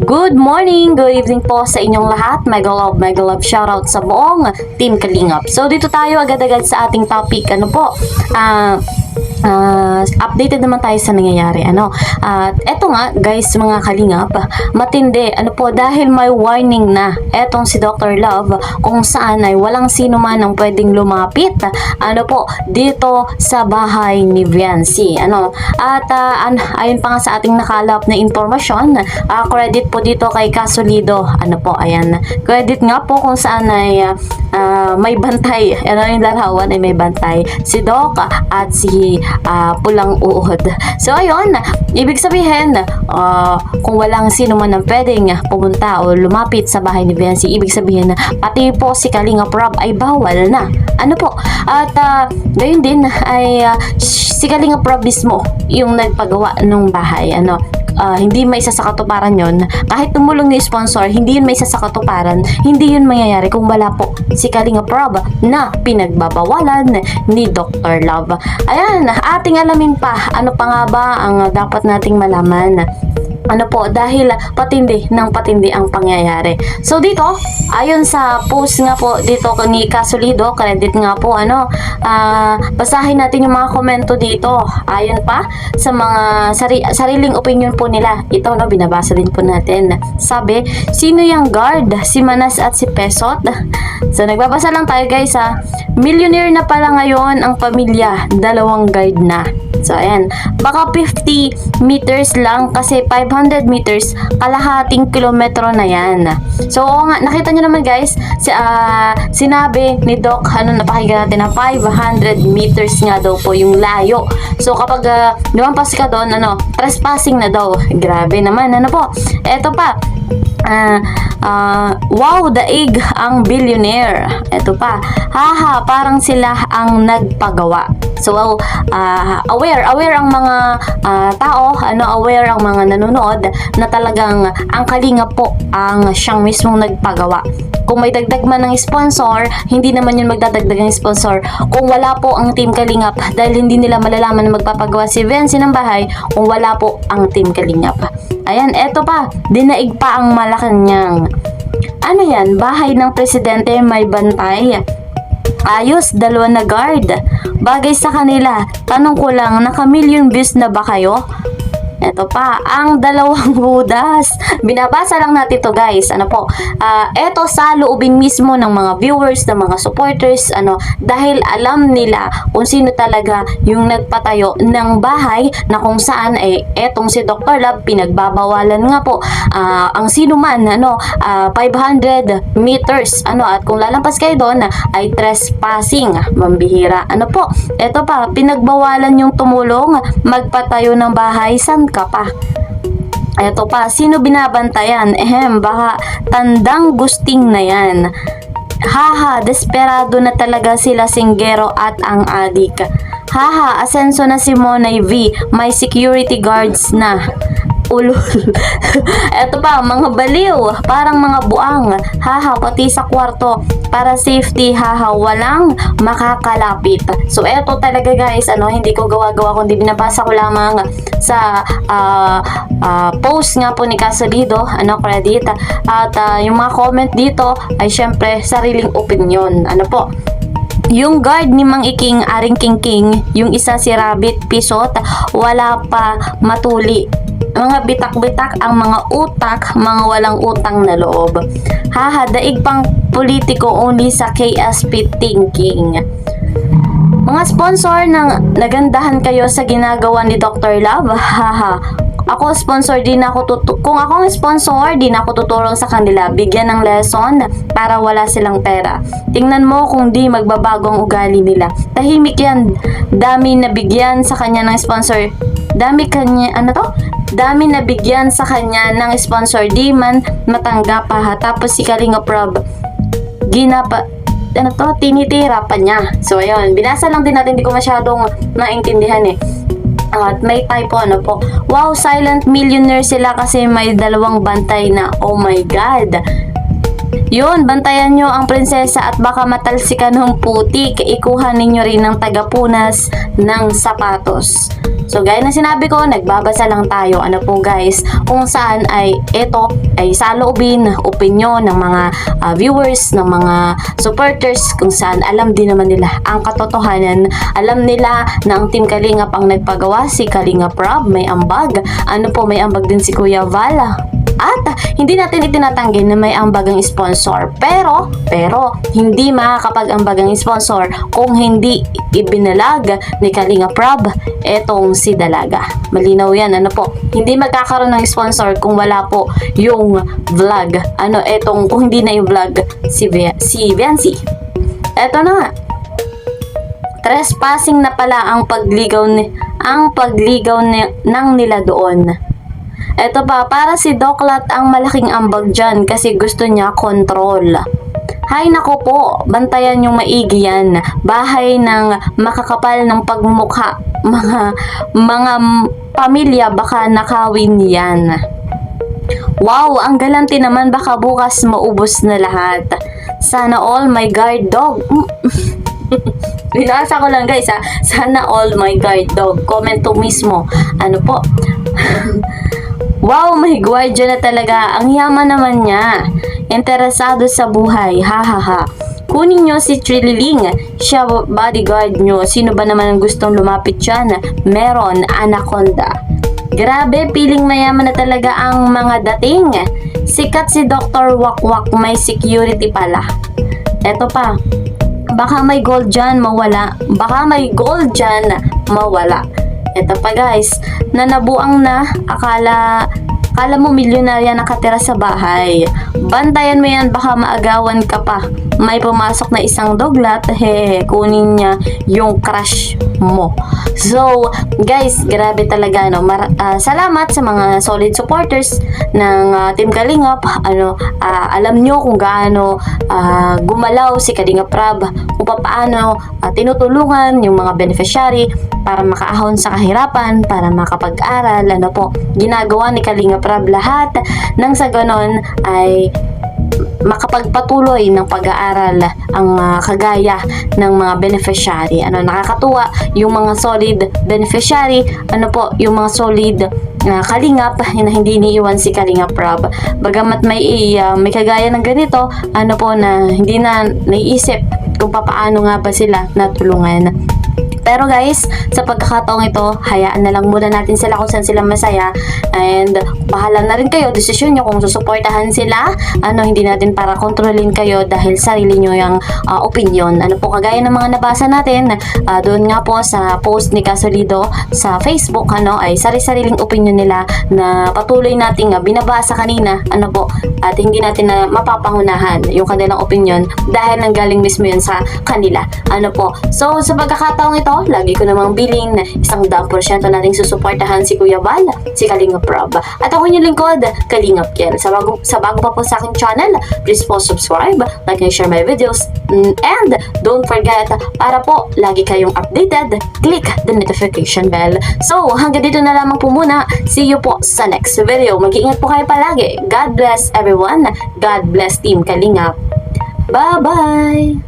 Good morning, good evening po sa inyong lahat. Mega love, shoutout sa buong Team Kalingap. So dito tayo agad-agad sa ating topic. Ano po? Updated naman tayo sa nangyayari. At eto nga guys, mga Kalingap, matindi. Dahil may warning na etong si Dr. Love kung saan ay walang sino man ang pwedeng lumapit dito sa bahay ni Viancy. Ayun pa nga sa ating nakalap na informasyon, credit po dito kay Kasolido. Ayan. Credit nga po kung saan ay may bantay. Yung larawan ay may bantay. Si Doc at si Pulang Uod. So ayun, ibig sabihin, kung walang sino man ang pwedeng pumunta o lumapit sa bahay ni Viancy, ibig sabihin pati po si Kalingap Rob ay bawal na. At gayon din ay si Kalingap Rob mismo yung nagpagawa ng bahay. Hindi may isa sa katuparan yon. Kahit tumulong ni sponsor, hindi yun may isa sa katuparan. Hindi yun mangyayari kung wala po si Kalingap Rob na pinagbabawalan ni Dr. Love. Ayan, ating alamin pa, ano pa nga ba ang dapat nating malaman? Dahil patindi ng patindi ang pangyayari. So dito, ayon sa post nga po dito ni Kasolido, credit nga po, basahin natin yung mga komento dito. Ayon pa sa mga sariling opinion po nila. Ito, binabasa din po natin. Sabi, sino yung guard? Si Manas at si Pesot? So nagbabasa lang tayo guys ha. Millionaire na pala ngayon ang pamilya, 2 guard na. So ayan, baka 50 meters lang kasi 500 meters, kalahating kilometro na yan. So nga, nakita nyo naman guys, sinabi ni Doc, napakinggan natin na 500 meters nga daw po yung layo. So kapag lumampas ka doon, trespassing na daw. Grabe naman, eto pa. Wow, daig ang billionaire. Eto pa, haha, parang sila ang nagpagawa. So aware ang mga tao, aware ang mga nanonood na talagang ang Kalingap po ang siyang mismong nagpagawa. Kung may dagdag man ng sponsor, hindi naman yun magdadagdag ng sponsor kung wala po ang Team Kalingap, dahil hindi nila malalaman na magpapagawa si Viancy ng bahay kung wala po ang Team Kalingap. Ayan, eto pa, dinaig pa ang Malacanang. Ano yan? Bahay ng presidente may bantay. Ayos, 2 na guard. Bagay sa kanila. Tanong ko lang, naka-million views na ba kayo? Ito pa, ang 2 Budas. Binabasa lang natin to guys. Ito sa loobin mismo ng mga viewers, ng mga supporters, dahil alam nila kung sino talaga yung nagpatayo ng bahay na kung saan etong si Dr. Love pinagbabawalan nga po ang sino man, 500 meters, at kung lalampas kayo doon ay trespassing, mambihira. Ito pa, pinagbawalan yung tumulong magpatayo ng bahay, san ka pa? Eto pa, sino binabantayan? Baka tandang gusting na yan. Haha, desperado na talaga sila Singgero at ang adik. Haha, asenso na si Monay V, may security guards na. Ulul. Eto pa, mga baliw, parang mga buang. Haha, pati sa kwarto para safety, haha, walang makakalapit. So eto talaga guys, hindi ko gawa-gawa kundi binabasa ko lamang sa post nga po ni Kasolido, credit. At yung mga comment dito ay syempre sariling opinion. Yung guard ni Mang Iking, Aring King, yung isa si Rabbit Pisot, wala pa matuli. Mga bitak-bitak ang mga utak, mga walang utang na loob. Haha, daig pang politiko only sa KSP thinking. Mga sponsor ng nagandahan kayo sa ginagawa ni Dr. Love. Haha, ako sponsor din ako kung ako ang sponsor, din ako tutulong sa kanila, bigyan ng lesson para wala silang pera. Tingnan mo kung di magbabago ang ugali nila. Tahimik yan. Dami na bigyan sa kanya ng sponsor. Dami na bigyan sa kanya ng sponsor, di man matanggap pa. Tapos si Kalingap Rob, tinitira pa niya. So ayun, binasa lang din natin, hindi ko masyadong maintindihan At may typo, wow, silent millionaire sila kasi may 2 bantay na. Oh my God. Yun, bantayan nyo ang prinsesa at baka matalsikan ng putik. Ikuha ninyo rin ng tagapunas ng sapatos. So gaya na sinabi ko, nagbabasa lang tayo ano po guys, kung saan ay ito ay saloobin, opinion ng mga viewers, ng mga supporters, kung saan alam din naman nila ang katotohanan. Alam nila na ang Team Kalingap ang nagpagawa, si Kalingap Rob may ambag, ano po may ambag din si Kuya Val. At hindi natin itinatanggi na may ambag ang sponsor. Pero hindi makakapag-ambag ang sponsor kung hindi ibinalag ni Kalingap Rob etong si Dalaga. Malinaw yan, ano po. Hindi magkakaroon ng sponsor kung wala po yung vlog. Kung hindi na yung vlog si Viancy. Eto na nga. Trespassing na pala ang pagligaw ng nila doon. Eto pa, para si Doklat ang malaking ambag dyan kasi gusto niya control. Hay nako po, bantayan yung maigi yan. Bahay ng makakapal ng pagmumukha. Mga pamilya baka nakawin yan. Wow, ang galanti naman, baka bukas maubos na lahat. Sana all my guard dog. Binasa ko lang guys ha. Sana all my guard dog. Comment to mismo. Ano po? Wow, may gwardiya na talaga. Ang yaman naman niya. Interesado sa buhay. Ha ha ha. Kunin nyo si Trililing. Siya bodyguard nyo. Sino ba naman ang gustong lumapit dyan? Meron, anaconda. Grabe, piling mayaman na talaga ang mga dating. Sikat si Dr. Wakwak, may security pala. Eto pa. Baka may gold dyan, mawala. Ito pa guys, nanabuang na, akala mo milyonarya nakatira sa bahay. Bantayan mo yan, baka maagawan ka pa. May pumasok na isang doglat, kunin niya yung crush mo. So, guys, grabe talaga, no? Salamat sa mga solid supporters ng Team Kalingap. Alam nyo kung gaano gumalaw si Kalingap Rob, kung paano tinutulungan yung mga beneficiary para makaahon sa kahirapan, para makapag-aral. Ginagawa ni Kalingap Rob lahat nang sa ganon ay makapagpatuloy ng pag-aaral ang kagaya ng mga beneficiary. Nakakatuwa yung mga solid beneficiary, yung mga solid Kalingap na hindi iniiwan si Kalingap Rob. Bagamat may kagaya ng ganito, na hindi na naiisip kung paano nga ba sila natulungan. Pero guys, sa pagkakataong ito, hayaan na lang muna natin sila kung saan sila masaya. And bahala na rin kayo, desisyon nyo kung susuportahan sila. Hindi natin para kontrolin kayo dahil sarili nyo yung opinion. Kagaya ng mga nabasa natin, doon nga po sa post ni Kasolido sa Facebook, ay sari-sariling opinion nila na patuloy nating binabasa kanina, at hindi natin na mapapangunahan yung kanilang opinion dahil nanggaling mismo yun sa kanila. So sa pagkakataong ito, lagi ko namang biling na 100% nating susuportahan si Kuya Val, si Kalingap Rob. At ako yung lingkod, Kalingap Kiel. Sa bago pa po sa aking channel, please po subscribe, like and share my videos, and don't forget, para po lagi kayong updated, click the notification bell. So, hanggang dito na lamang po muna. See you po sa next video. Mag-iingat po kayo palagi. God bless everyone. God bless Team Kalingap. Bye-bye!